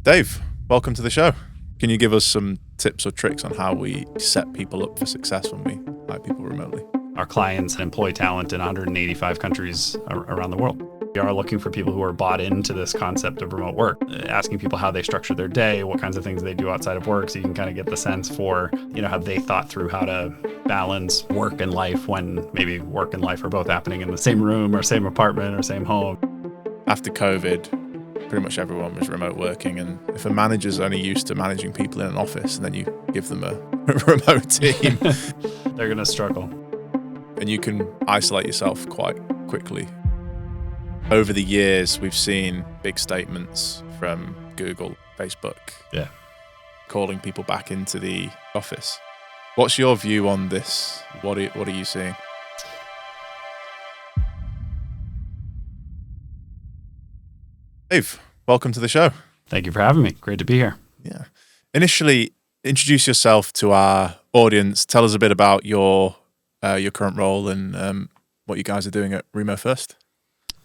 Dave, welcome to the show. Can you give us some tips or tricks on how we set people up for success when we hire people remotely? Our clients employ talent in 185 countries around the world. We are looking for people who are bought into this concept of remote work, asking people how they structure their day, what kinds of things they do outside of work, so you can kind of get the sense for, have they thought through how to balance work and life when maybe work and life are both happening in the same room or same apartment or same home. After COVID, pretty much everyone was remote working, and if a manager's only used to managing people in an office and then you give them a remote team, they're going to struggle. And you can isolate yourself quite quickly. Over the years, we've seen big statements from Google, Facebook, calling people back into the office. What's your view on this? What are you seeing? Dave, welcome to the show. Thank you for having me. Great to be here. Yeah. Initially, introduce yourself to our audience. Tell us a bit about your current role and what you guys are doing at Remo First.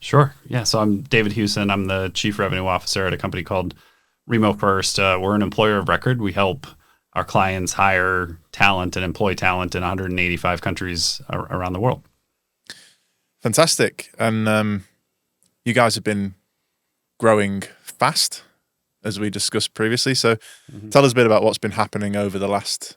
Sure. Yeah. So I'm David Hughson. I'm the Chief Revenue Officer at a company called Remo First. We're an employer of record. We help our clients hire talent and employ talent in 185 countries around the world. Fantastic. And you guys have been growing fast, as we discussed previously. So tell us a bit about what's been happening over the last,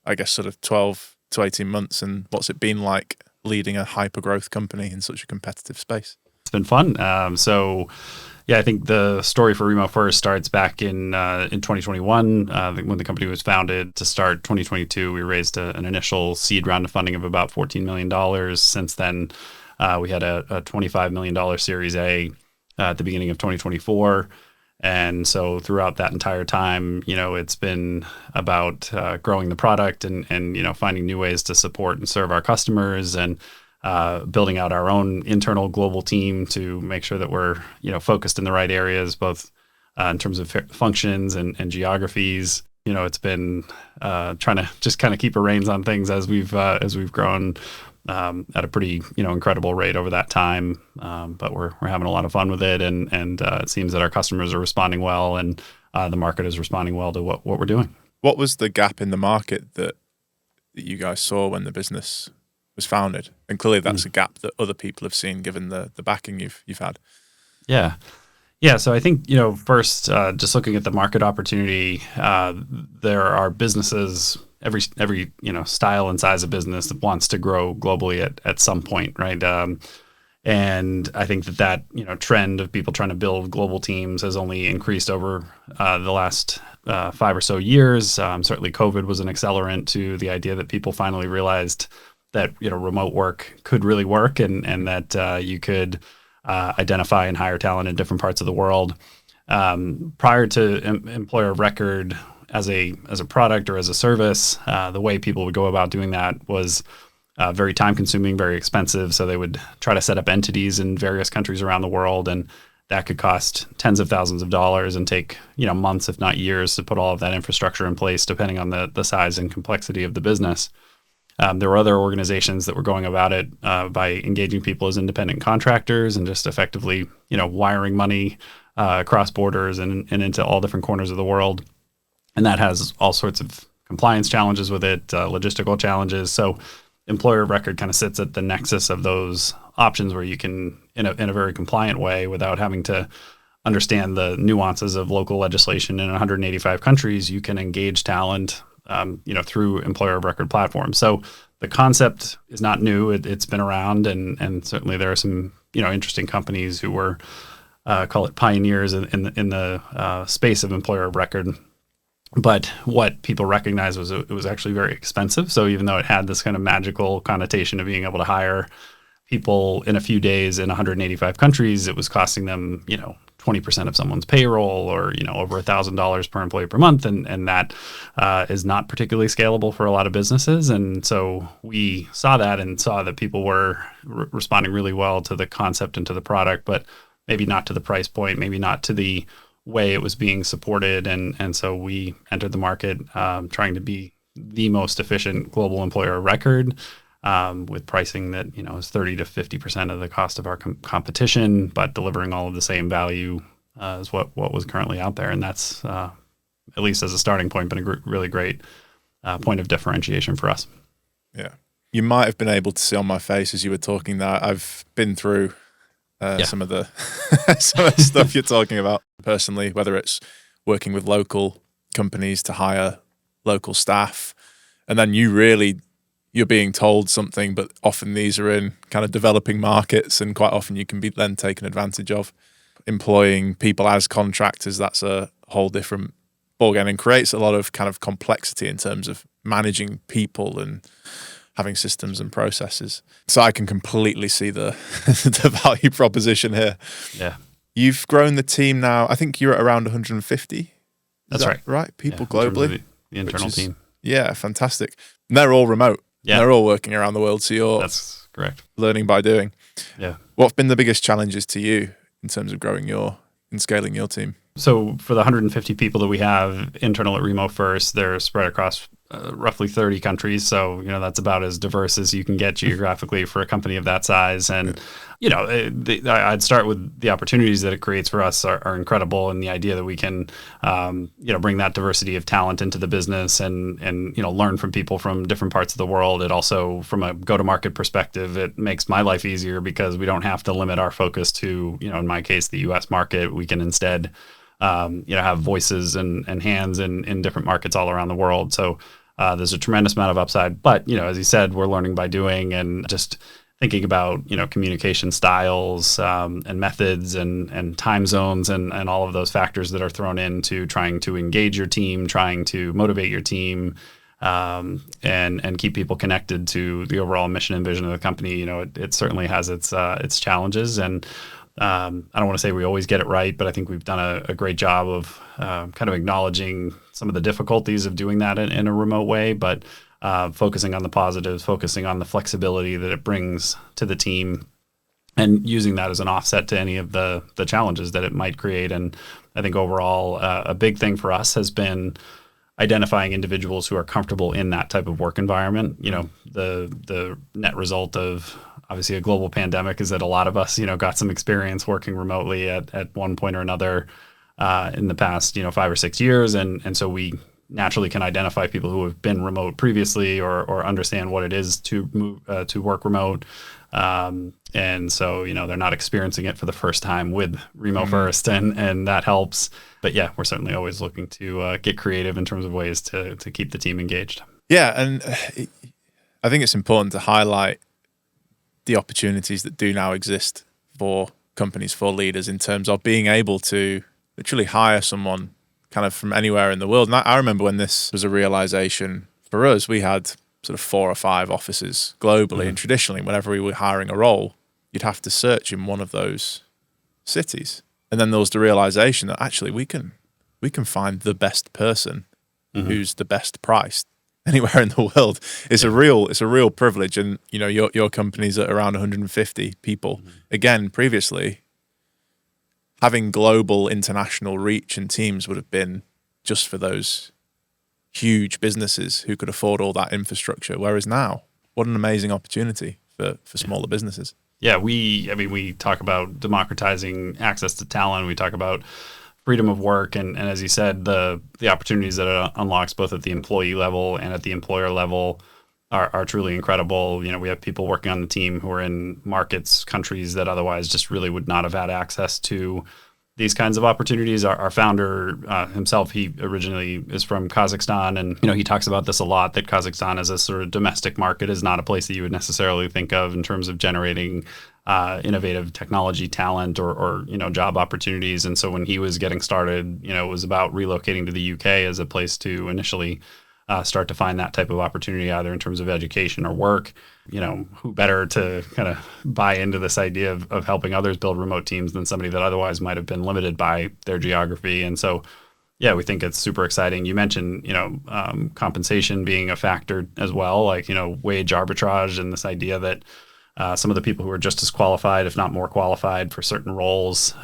I guess, sort of 12 to 18 months, and what's it been like leading a hyper-growth company in such a competitive space? It's been fun. I think the story for Remo First starts back in 2021 when the company was founded. To start 2022, we raised an initial seed round of funding of about $14 million. Since then, we had a $25 million Series A at the beginning of 2024. And so throughout that entire time, it's been about growing the product and finding new ways to support and serve our customers, and building out our own internal global team to make sure that we're, focused in the right areas, both in terms of functions and geographies. It's been trying to just kind of keep a reins on things as we've grown at a pretty, incredible rate over that time. But we're having a lot of fun with it, and it seems that our customers are responding well, and the market is responding well to what we're doing. What was the gap in the market that you guys saw when the business was founded? And clearly that's a gap that other people have seen given the backing you've had. Yeah. So I think, first, just looking at the market opportunity, there are businesses, every style and size of business that wants to grow globally at some point, right? And I think that trend of people trying to build global teams has only increased over the last 5 or so years. Certainly COVID was an accelerant to the idea that people finally realized that remote work could really work, and that you could identify and hire talent in different parts of the world. Prior to employer of record as a product or as a service, the way people would go about doing that was very time consuming, very expensive. So they would try to set up entities in various countries around the world, and that could cost tens of thousands of dollars and take months, if not years, to put all of that infrastructure in place, depending on the size and complexity of the business. There were other organizations that were going about it by engaging people as independent contractors and just effectively, wiring money across borders and into all different corners of the world. And that has all sorts of compliance challenges with it, logistical challenges. So employer of record kind of sits at the nexus of those options, where you can, in a very compliant way, without having to understand the nuances of local legislation in 185 countries, you can engage talent through employer of record platforms. So the concept is not new. It's been around, and certainly there are some, interesting companies who were, call it pioneers in the space of employer of record. But what people recognized was it was actually very expensive. So even though it had this kind of magical connotation of being able to hire people in a few days in 185 countries, it was costing them, 20% of someone's payroll, or over $1,000 per employee per month, and that is not particularly scalable for a lot of businesses. And so we saw that and saw that people were responding really well to the concept and to the product, but maybe not to the price point, maybe not to the way it was being supported. And so we entered the market trying to be the most efficient global employer of record, with pricing that is 30 to 50% of the cost of our competition, but delivering all of the same value is what was currently out there, and that's at least as a starting point, been a really great point of differentiation for us. Yeah, you might have been able to see on my face as you were talking that I've been through some of the some of the stuff you're talking about personally, whether it's working with local companies to hire local staff, and then you're being told something, but often these are in kind of developing markets, and quite often you can be then taken advantage of. Employing people as contractors, that's a whole different ballgame and creates a lot of kind of complexity in terms of managing people and having systems and processes. So I can completely see the the value proposition here. Yeah. You've grown the team now. I think you're at around 150. That's right. Right? People globally. The internal team. Yeah, fantastic. And they're all remote. Yeah. They're all working around the world. So that's correct. Learning by doing. Yeah. What's been the biggest challenges to you in terms of growing and scaling your team? So for the 150 people that we have internal at Remo First, they're spread across roughly 30 countries. So, that's about as diverse as you can get geographically for a company of that size. And, I'd start with the opportunities that it creates for us are incredible. And the idea that we can, bring that diversity of talent into the business and learn from people from different parts of the world. It also, from a go-to-market perspective, it makes my life easier because we don't have to limit our focus to, in my case, the US market. We can instead have voices and hands in different markets all around the world. So there's a tremendous amount of upside. But, as you said, we're learning by doing and just thinking about, communication styles and methods and time zones and all of those factors that are thrown into trying to engage your team, trying to motivate your team, and keep people connected to the overall mission and vision of the company. It certainly has its challenges, and I don't want to say we always get it right, but I think we've done a great job of kind of acknowledging some of the difficulties of doing that in a remote way, but focusing on the positives, focusing on the flexibility that it brings to the team, and using that as an offset to any of the challenges that it might create. And I think overall, a big thing for us has been identifying individuals who are comfortable in that type of work environment. The net result of obviously a global pandemic is that a lot of us, got some experience working remotely at one point or another in the past, 5 or 6 years. And so we naturally can identify people who have been remote previously or understand what it is to move to work remote. And so, they're not experiencing it for the first time with Remo First, and that helps. But yeah, we're certainly always looking to get creative in terms of ways to keep the team engaged. Yeah. And I think it's important to highlight the opportunities that do now exist for companies, for leaders, in terms of being able to literally hire someone kind of from anywhere in the world. And I remember when this was a realization for us, we had sort of 4 or 5 offices globally. And traditionally, whenever we were hiring a role, you'd have to search in one of those cities. And then there was the realization that actually we can find the best person who's the best priced anywhere in the world. It's a real privilege. And your company's at around 150 people. Again, previously, having global international reach and teams would have been just for those huge businesses who could afford all that infrastructure. Whereas now, what an amazing opportunity for smaller businesses. Yeah, we talk about democratizing access to talent. We talk about freedom of work, and as you said, the opportunities that it unlocks both at the employee level and at the employer level are truly incredible. We have people working on the team who are in markets, countries that otherwise just really would not have had access to these kinds of opportunities. Our founder himself, he originally is from Kazakhstan, and he talks about this a lot, that Kazakhstan as a sort of domestic market is not a place that you would necessarily think of in terms of generating innovative technology talent or job opportunities. And so when he was getting started, it was about relocating to the UK as a place to initially start to find that type of opportunity, either in terms of education or work. Who better to kind of buy into this idea of helping others build remote teams than somebody that otherwise might have been limited by their geography. And so, yeah, we think it's super exciting. You mentioned, compensation being a factor as well, like, wage arbitrage, and this idea that some of the people who are just as qualified, if not more qualified for certain roles,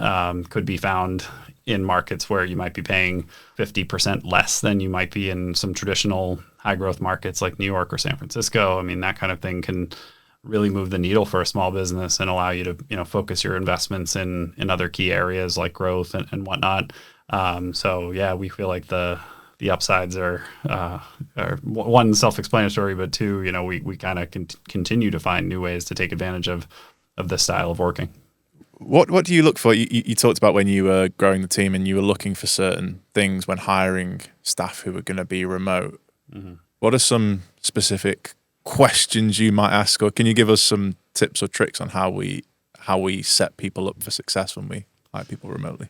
could be found in markets where you might be paying 50% less than you might be in some traditional high growth markets like New York or San Francisco. I mean, that kind of thing can really move the needle for a small business and allow you to, focus your investments in other key areas like growth and whatnot. So yeah, we feel like the upsides are one, self-explanatory, but two, we kind of continue to find new ways to take advantage of this style of working. What do you look for? You talked about when you were growing the team and you were looking for certain things when hiring staff who were going to be remote. Mm-hmm. What are some specific questions you might ask, or can you give us some tips or tricks on how we set people up for success when we hire people remotely?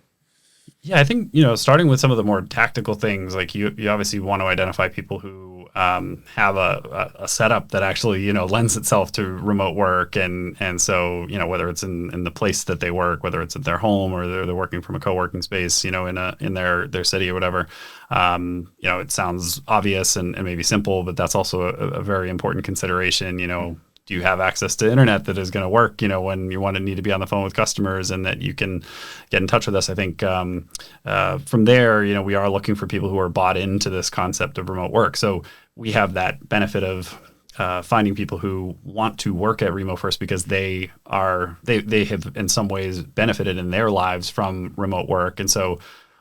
Yeah, I think, starting with some of the more tactical things, like you obviously want to identify people who have a setup that actually, lends itself to remote work. And so, whether it's in the place that they work, whether it's at their home or they're working from a co-working space, in their city or whatever, it sounds obvious and maybe simple, but that's also a very important consideration. Do you have access to internet that is going to work, when you need to be on the phone with customers and that you can get in touch with us? I think from there, we are looking for people who are bought into this concept of remote work. So we have that benefit of finding people who want to work at Remo First because they have in some ways benefited in their lives from remote work. And so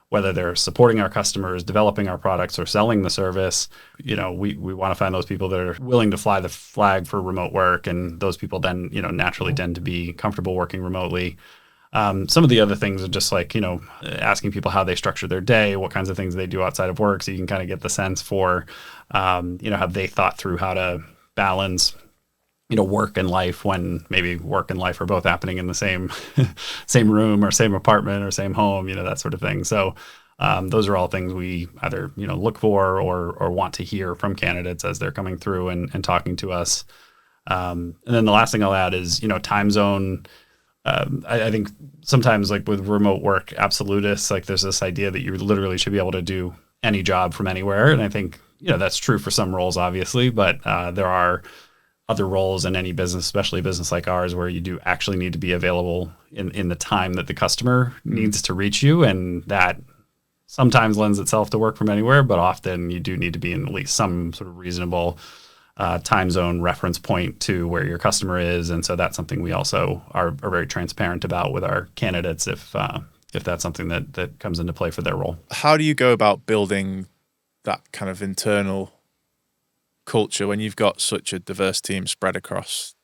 whether they're supporting our customers, developing our products, or selling the service, we want to find those people that are willing to fly the flag for remote work. And those people then, naturally tend to be comfortable working remotely. Some of the other things are just like, asking people how they structure their day, what kinds of things they do outside of work. So you can kind of get the sense for, have they thought through how to balance work and life when maybe work and life are both happening in the same room or same apartment or same home, that sort of thing. So those are all things we either, look for or want to hear from candidates as they're coming through and talking to us. And then the last thing I'll add is, time zone. I think sometimes like with remote work absolutists, like there's this idea that you literally should be able to do any job from anywhere. And I think, that's true for some roles, obviously, but there are other roles in any business, especially a business like ours, where you do actually need to be available in the time that the customer needs to reach you. And that sometimes lends itself to work from anywhere, but often you do need to be in at least some sort of reasonable time zone reference point to where your customer is. And so that's something we also are very transparent about with our candidates if that's something that comes into play for their role. How do you go about building that kind of internal culture when you've got such a diverse team spread across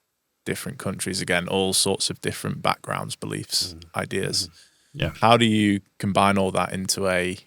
different countries, again, all sorts of different backgrounds, beliefs, ideas? Yeah. How do you combine all that into a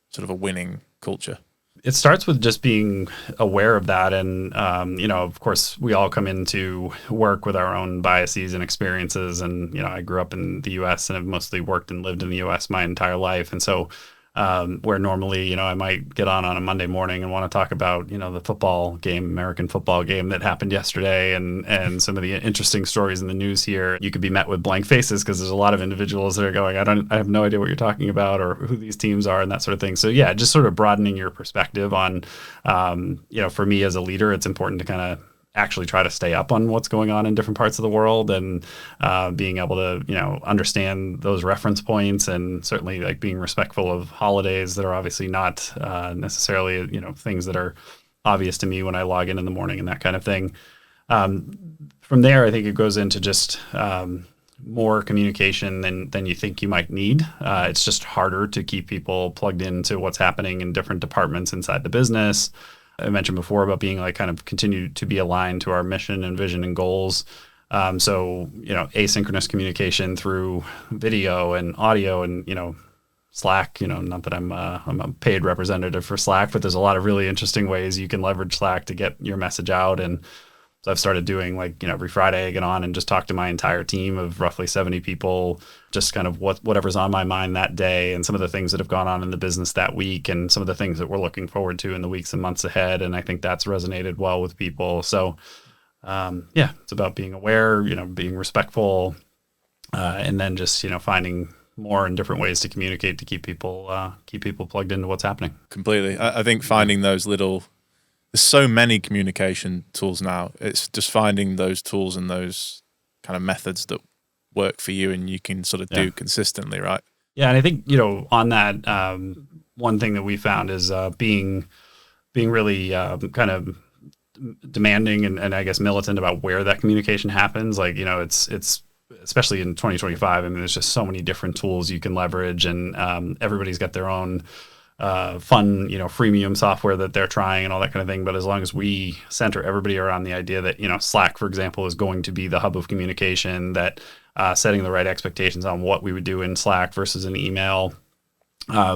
sort of a winning culture? It starts with just being aware of that. And, of course, we all come into work with our own biases and experiences. And, I grew up in the U.S. and have mostly worked and lived in the U.S. my entire life. And so where normally, I might get on a Monday morning and want to talk about, the football game, American football game that happened yesterday and some of the interesting stories in the news here. You could be met with blank faces because there's a lot of individuals that are going, I have no idea what you're talking about or who these teams are and that sort of thing. So yeah, just sort of broadening your perspective on, for me as a leader, it's important to kind of actually try to stay up on what's going on in different parts of the world and being able to, understand those reference points and certainly like being respectful of holidays that are obviously not necessarily, things that are obvious to me when I log in the morning and that kind of thing. From there, I think it goes into just more communication than you think you might need. It's just harder to keep people plugged into what's happening in different departments inside the business. I mentioned before about being like kind of continue to be aligned to our mission and vision and goals. So, asynchronous communication through video and audio and, Slack, not that I'm a paid representative for Slack, but there's a lot of really interesting ways you can leverage Slack to get your message out. And so I've started doing like, every Friday I get on and just talk to my entire team of roughly 70 people, just kind of whatever's on my mind that day and some of the things that have gone on in the business that week and some of the things that we're looking forward to in the weeks and months ahead. And I think that's resonated well with people. So, it's about being aware, being respectful, and then just, finding more and different ways to communicate to keep people plugged into what's happening. Completely. I think finding those there's so many communication tools now. It's just finding those tools and those kind of methods that work for you and you can sort of do consistently, right? Yeah, and I think, on that, one thing that we found is being really kind of demanding and I guess militant about where that communication happens. Like, it's especially in 2025. I mean, there's just so many different tools you can leverage, and everybody's got their own fun, freemium software that they're trying and all that kind of thing. But as long as we center everybody around the idea that, Slack, for example, is going to be the hub of communication, that setting the right expectations on what we would do in Slack versus an email.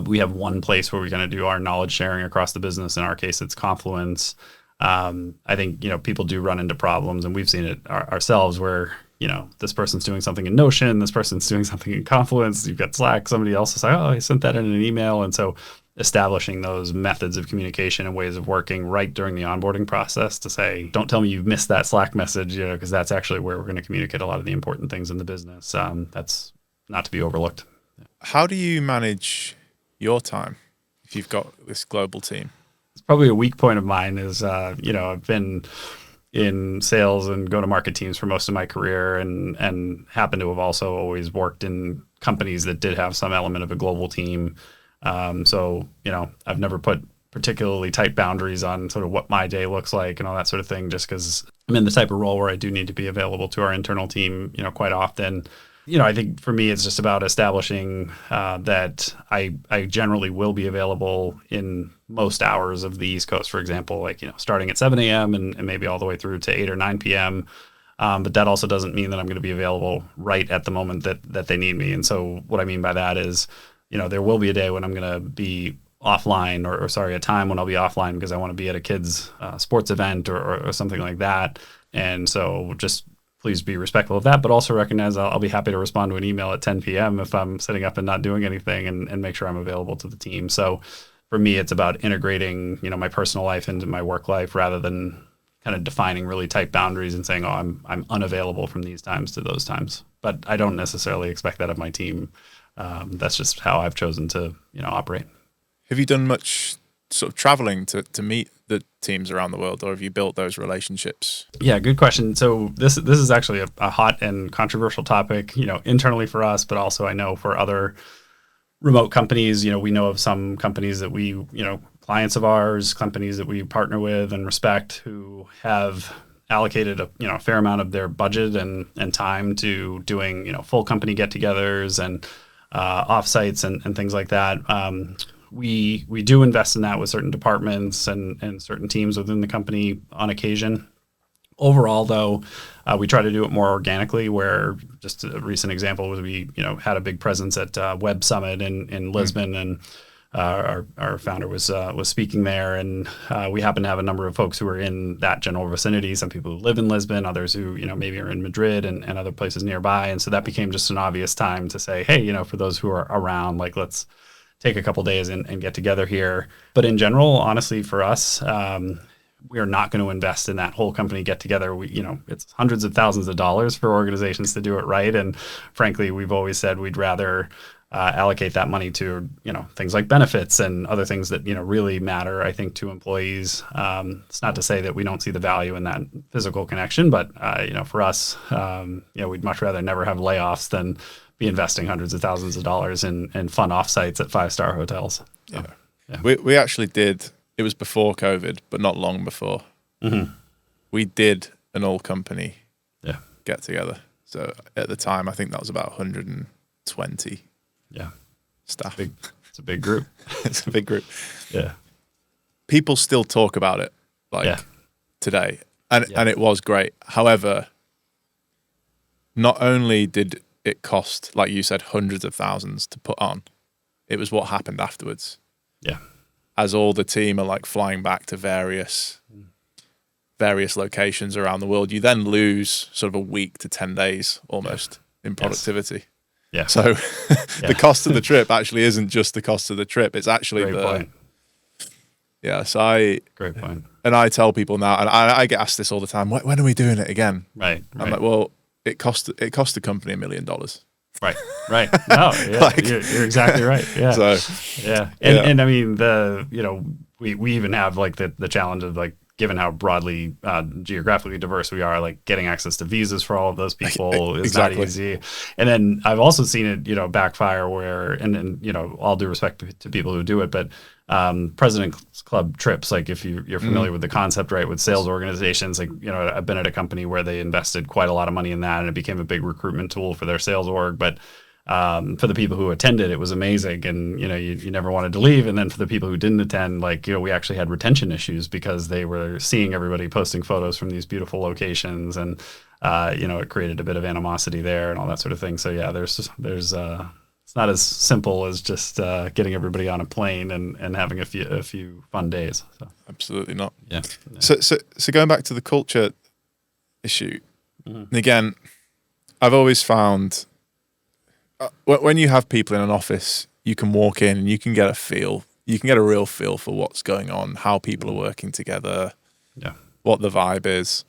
We have one place where we're going to do our knowledge sharing across the business. In our case, it's Confluence. I think, people do run into problems, and we've seen it ourselves where, this person's doing something in Notion, this person's doing something in Confluence, you've got Slack, somebody else is like, oh, I sent that in an email. And so establishing those methods of communication and ways of working right during the onboarding process to say, don't tell me you've missed that Slack message, because that's actually where we're going to communicate a lot of the important things in the business. That's not to be overlooked. How do you manage your time if you've got this global team? It's probably a weak point of mine is, I've been in sales and go-to-market teams for most of my career, and happen to have also always worked in companies that did have some element of a global team. So, I've never put particularly tight boundaries on sort of what my day looks like and all that sort of thing, just because I'm in the type of role where I do need to be available to our internal team, quite often. I think for me, it's just about establishing that I generally will be available in most hours of the East Coast, for example, like, starting at 7 a.m. and maybe all the way through to 8 or 9 p.m. But that also doesn't mean that I'm going to be available right at the moment that they need me. And so what I mean by that is, there will be a day when I'm going to be offline or a time when I'll be offline because I want to be at a kid's sports event or something like that. And so just please be respectful of that, but also recognize I'll be happy to respond to an email at 10 p.m. if I'm sitting up and not doing anything, and make sure I'm available to the team. So for me, it's about integrating, my personal life into my work life rather than kind of defining really tight boundaries and saying, oh, I'm unavailable from these times to those times. But I don't necessarily expect that of my team. That's just how I've chosen to, operate. Have you done much sort of traveling to meet the teams around the world, or have you built those relationships? Yeah, good question. So this is actually a hot and controversial topic, internally for us, but also I know for other remote companies. We know of some companies that we, clients of ours, companies that we partner with and respect, who have allocated a fair amount of their budget and time to doing, full company get-togethers and offsites and things like that. We do invest in that with certain departments and certain teams within the company on occasion. Overall, though, we try to do it more organically, where just a recent example was we had a big presence at Web Summit in Lisbon, and our founder was speaking there, and we happen to have a number of folks who are in that general vicinity, some people who live in Lisbon, others who maybe are in Madrid and other places nearby. And so that became just an obvious time to say, hey, for those who are around, like, let's take a couple days and get together here. But in general, honestly, for us, we are not going to invest in that whole company get together. It's hundreds of thousands of dollars for organizations to do it right. And frankly, we've always said we'd rather allocate that money to, things like benefits and other things that, really matter, I think, to employees. It's not to say that we don't see the value in that physical connection, but, for us, we'd much rather never have layoffs than be investing hundreds of thousands of dollars in fun offsites at 5-star hotels. So, yeah. We actually did, it was before COVID, but not long before. Mm-hmm. We did an all company get together. So at the time, I think that was about 120 staff. It's a big group. It's a big group. Yeah. People still talk about it today. And it was great. However, not only did it cost, like you said, hundreds of thousands to put on, it was what happened afterwards. Yeah. As all the team are like flying back to various locations around the world, you then lose sort of a week to 10 days almost in productivity. Yeah. So the cost of the trip actually isn't just the cost of the trip. It's actually Great point. Yeah. So Great point. And I tell people now, and I get asked this all the time, when are we doing it again? Right. I'm like, well, it cost the company $1 million. Right. No, yeah, you're exactly right. Yeah. So, yeah. And I mean, we even have like the challenge of like given how broadly geographically diverse we are, like getting access to visas for all of those people is Exactly. not easy. And then I've also seen it, backfire where, and all due respect to people who do it, but President's Club trips, like if you're familiar with the concept, right, with sales organizations, like, I've been at a company where they invested quite a lot of money in that and it became a big recruitment tool for their sales org. But for the people who attended, it was amazing, and you never wanted to leave. And then for the people who didn't attend, like we actually had retention issues because they were seeing everybody posting photos from these beautiful locations, and it created a bit of animosity there and all that sort of thing. So yeah, there's it's not as simple as just getting everybody on a plane and having a few fun days. So. Absolutely not. Yeah. So going back to the culture issue, and again, I've always found. When you have people in an office, you can walk in and you can get a real feel for what's going on, how people are working together, what the vibe is.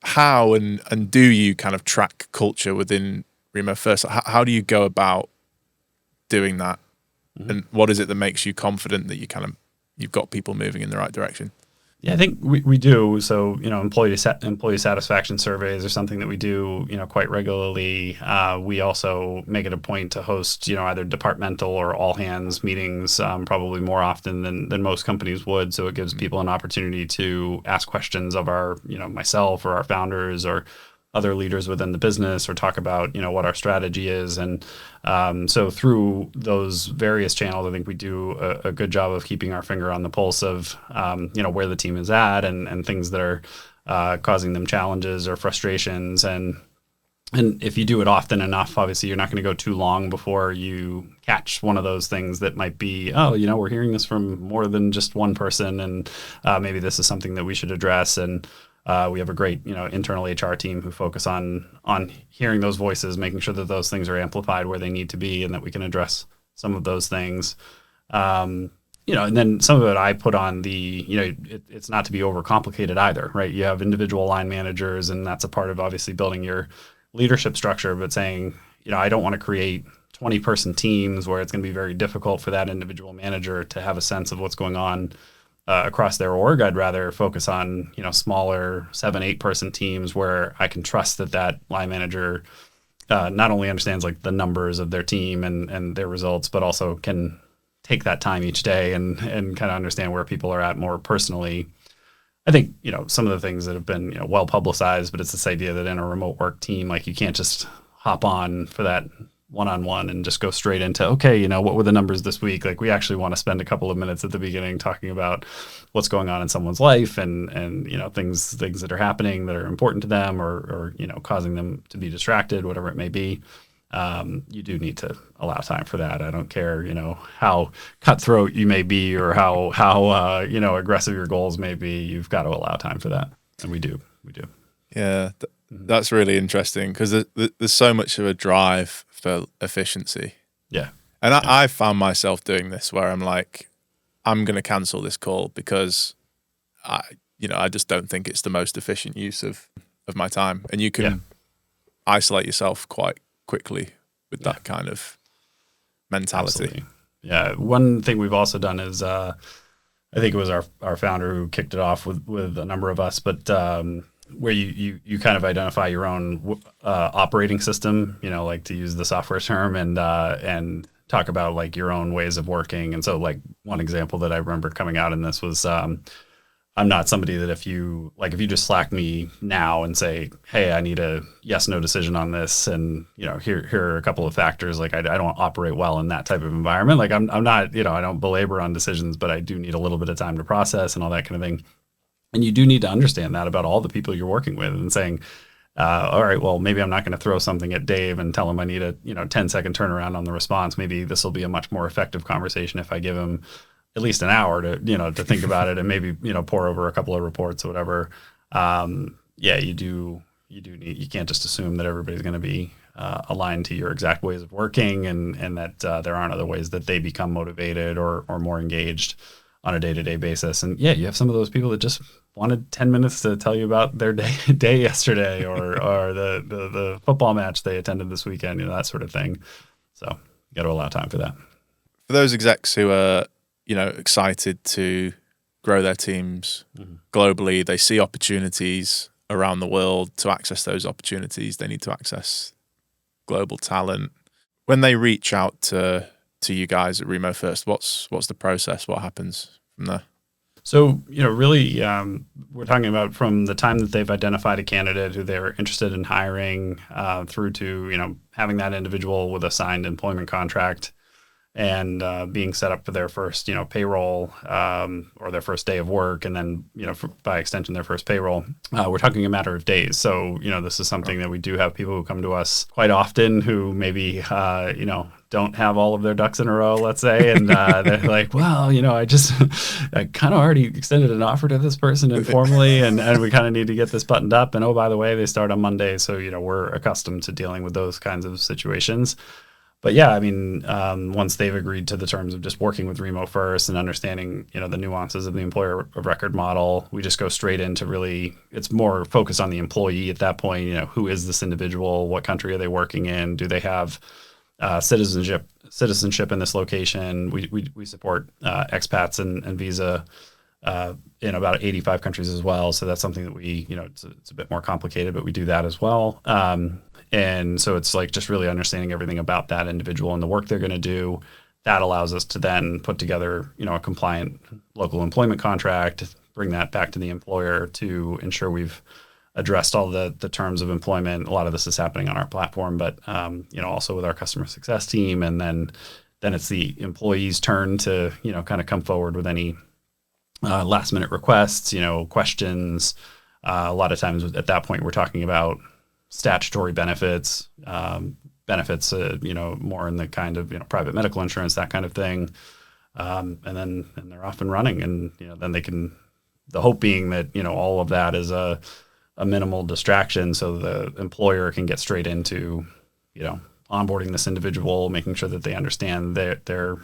How and do you kind of track culture within Remo First? How do you go about doing that? And what is it that makes you confident that you've got people moving in the right direction? Yeah, I think we do. So, employee satisfaction surveys are something that we do, quite regularly. We also make it a point to host, either departmental or all hands meetings, probably more often than most companies would. So it gives people an opportunity to ask questions of our, myself or our founders or other leaders within the business, or talk about, what our strategy is. And so through those various channels, I think we do a good job of keeping our finger on the pulse of, where the team is at and things that are causing them challenges or frustrations. And if you do it often enough, obviously you're not going to go too long before you catch one of those things that might be, we're hearing this from more than just one person, and maybe this is something that we should address. And we have a great, internal HR team who focus on hearing those voices, making sure that those things are amplified where they need to be, and that we can address some of those things. And then some of it I put on it's not to be overcomplicated either, right? You have individual line managers, and that's a part of obviously building your leadership structure, but saying, I don't want to create 20-person teams where it's going to be very difficult for that individual manager to have a sense of what's going on across their org. I'd rather focus on, smaller 7-8 person teams where I can trust that line manager not only understands like the numbers of their team and their results, but also can take that time each day and kind of understand where people are at more personally. I think, some of the things that have been, well publicized, but it's this idea that in a remote work team, like you can't just hop on for that one-on-one and just go straight into, okay, what were the numbers this week? Like we actually want to spend a couple of minutes at the beginning talking about what's going on in someone's life and things that are happening that are important to them or causing them to be distracted, whatever it may be. You do need to allow time for that. I don't care, how cutthroat you may be or how aggressive your goals may be. You've got to allow time for that. And we do. Yeah, that's really interesting because there's so much of a drive for efficiency. Yeah. And I found myself doing this where I'm like, I'm going to cancel this call because I just don't think it's the most efficient use of my time. And you can isolate yourself quite quickly with that kind of mentality. Absolutely. Yeah. One thing we've also done is, I think it was our founder who kicked it off with a number of us, but where you kind of identify your own operating system, like to use the software term, and talk about like your own ways of working. And so like one example that I remember coming out in this was I'm not somebody that if you just Slack me now and say, hey, I need a yes/no decision on this, and here are a couple of factors, like I don't operate well in that type of environment. Like I'm not, I don't belabor on decisions, but I do need a little bit of time to process and all that kind of thing. And you do need to understand that about all the people you're working with, and saying, all right, well, maybe I'm not going to throw something at Dave and tell him I need a 10-second turnaround on the response. Maybe this will be a much more effective conversation if I give him at least an hour to think about it and maybe pour over a couple of reports or whatever. You can't just assume that everybody's going to be aligned to your exact ways of working, and that there aren't other ways that they become motivated or more engaged on a day-to-day basis. And you have some of those people that just wanted 10 minutes to tell you about their day yesterday or the football match they attended this weekend, that sort of thing. So you got to allow time for that. For those execs who are, excited to grow their teams globally. They see opportunities around the world. To access those opportunities, they need to access global talent. When they reach out to you guys at Remo First, what's the process? What happens from there? So, really, we're talking about from the time that they've identified a candidate who they're interested in hiring through to, having that individual with a signed employment contract and being set up for their first, payroll or their first day of work, and then, by extension, their first payroll. We're talking a matter of days. So, this is something that we do have people who come to us quite often who maybe, don't have all of their ducks in a row, let's say. And they're like, well, I kind of already extended an offer to this person informally, and we kind of need to get this buttoned up. And, oh, by the way, they start on Monday. So, we're accustomed to dealing with those kinds of situations. But yeah, once they've agreed to the terms of just working with Remo First and understanding, the nuances of the employer of record model, we just go straight into really, it's more focused on the employee at that point. Who is this individual? What country are they working in? Do they have citizenship in this location? We support expats and visa in about 85 countries as well. So that's something that we, it's a bit more complicated, but we do that as well. And so it's like just really understanding everything about that individual and the work they're going to do. That allows us to then put together, a compliant local employment contract, bring that back to the employer to ensure we've addressed all the terms of employment. A lot of this is happening on our platform, but also with our customer success team. And then it's the employee's turn to, kind of come forward with any last minute requests, questions. A lot of times at that point, we're talking about statutory benefits, more in the kind of, private medical insurance, that kind of thing. And they're off and running. And, then they can, the hope being that, all of that is a minimal distraction so the employer can get straight into, onboarding this individual, making sure that they understand their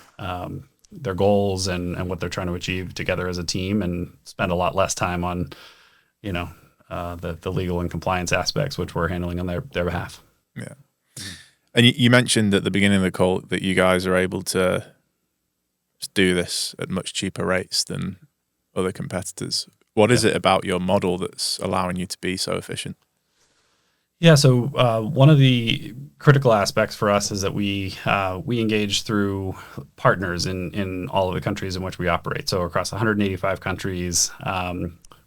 goals and what they're trying to achieve together as a team, and spend a lot less time on, the legal and compliance aspects, which we're handling on their behalf. Yeah. And you mentioned at the beginning of the call that you guys are able to do this at much cheaper rates than other competitors. What is it about your model that's allowing you to be so efficient? Yeah, so one of the critical aspects for us is that we engage through partners in all of the countries in which we operate. So across 185 countries,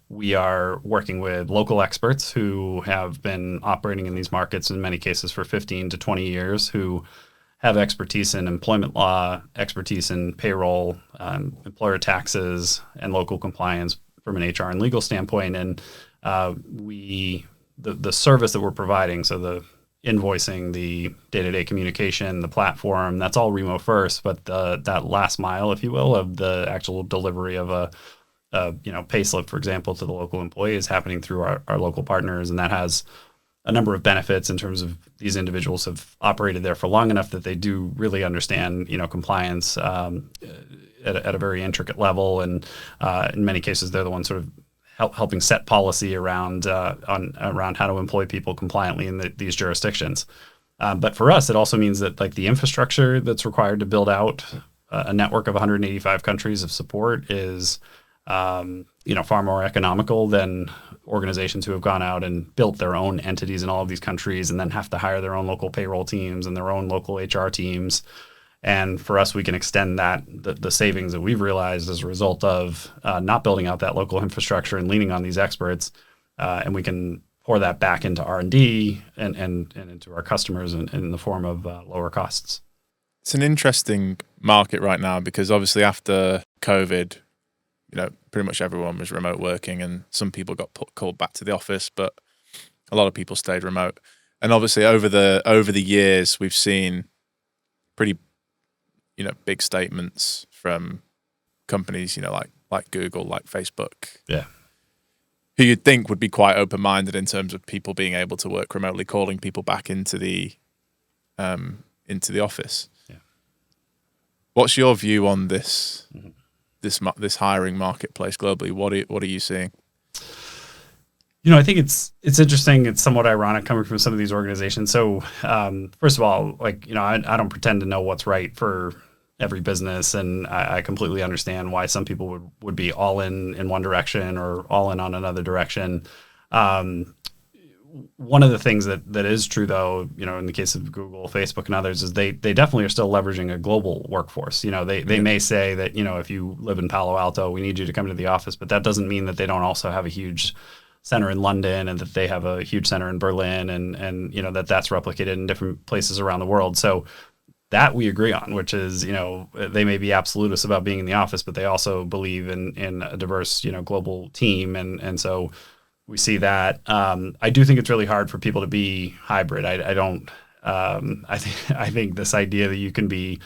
we are working with local experts who have been operating in these markets in many cases for 15 to 20 years, who have expertise in employment law, expertise in payroll, employer taxes, and local compliance from an HR and legal standpoint. And the service that we're providing, so the invoicing, the day-to-day communication, the platform, that's all Remo First, but that last mile, if you will, of the actual delivery of a pay slip, for example, to the local employee is happening through our local partners. And that has a number of benefits in terms of these individuals have operated there for long enough that they do really understand, compliance at a very intricate level. And in many cases, they're the ones sort of helping set policy around around how to employ people compliantly in these jurisdictions. But for us, it also means that like the infrastructure that's required to build out a network of 185 countries of support is far more economical than organizations who have gone out and built their own entities in all of these countries and then have to hire their own local payroll teams and their own local HR teams. And for us, we can extend the savings that we've realized as a result of not building out that local infrastructure and leaning on these experts, and we can pour that back into R&D and into our customers in the form of lower costs. It's an interesting market right now because obviously after COVID, pretty much everyone was remote working and some people got called back to the office, but a lot of people stayed remote. And obviously over the years, we've seen pretty, big statements from companies, like Google, like Facebook. Yeah. Who you'd think would be quite open-minded in terms of people being able to work remotely, calling people back into the office. Yeah. What's your view on this? Mm-hmm. This hiring marketplace globally? What are you seeing? I think it's interesting. It's somewhat ironic coming from some of these organizations. So first of all, I don't pretend to know what's right for every business, and I completely understand why some people would be all in one direction or all in on another direction. One of the things that is true, though, in the case of Google, Facebook, and others, is they definitely are still leveraging a global workforce. They may say that, if you live in Palo Alto, we need you to come to the office, but that doesn't mean that they don't also have a huge center in London and that they have a huge center in Berlin and that's replicated in different places around the world. So that we agree on, which is, they may be absolutists about being in the office, but they also believe in a diverse, global team. And so we see that. I do think it's really hard for people to be hybrid. I think this idea that you can be,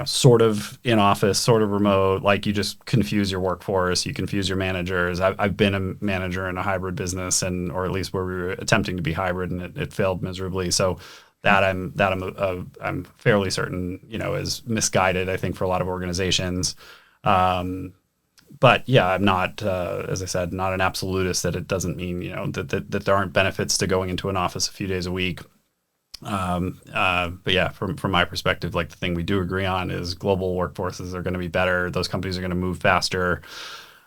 sort of in office, sort of remote, like you just confuse your workforce, you confuse your managers. I've been a manager in a hybrid business, or at least where we were attempting to be hybrid, and it failed miserably. So that I'm fairly certain, is misguided, I think, for a lot of organizations. But yeah, I'm not, as I said, not an absolutist. That it doesn't mean that there aren't benefits to going into an office a few days a week. But yeah, from my perspective, like the thing we do agree on is global workforces are going to be better. Those companies are going to move faster.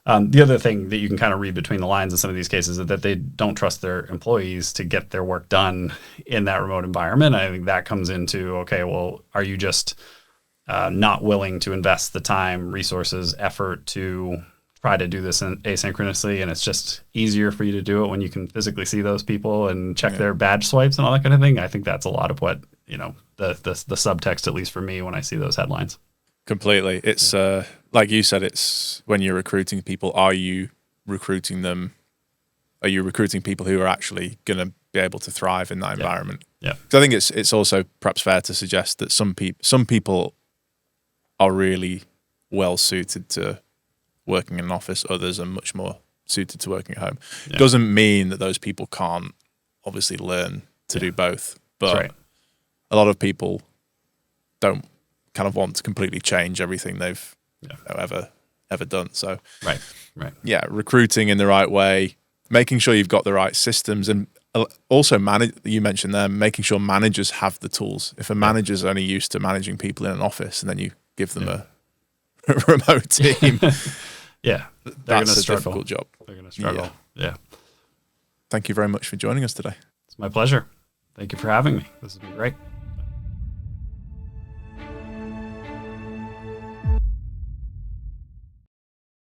The other thing that you can kind of read between the lines in some of these cases is that they don't trust their employees to get their work done in that remote environment. I think that comes into, okay, well, are you just not willing to invest the time, resources, effort to try to do this asynchronously, and it's just easier for you to do it when you can physically see those people and check their badge swipes and all that kind of thing? I think that's a lot of what, the subtext, at least for me, when I see those headlines. Completely. It's like you said, it's when you're recruiting people, are you recruiting them? Are you recruiting people who are actually going to be able to thrive in that environment? Yeah. So I think it's also perhaps fair to suggest that some people are really well suited to working in an office. Others are much more suited to working at home. Yeah. Doesn't mean that those people can't obviously learn to do both, but a lot of people don't kind of want to completely change everything they've ever done. So right. Yeah, recruiting in the right way, making sure you've got the right systems, and also you mentioned there, making sure managers have the tools. If a manager's only used to managing people in an office and then you give them a remote team, that's a difficult job. They're going to struggle. Yeah. Thank you very much for joining us today. It's my pleasure. Thank you for having me. This has been great.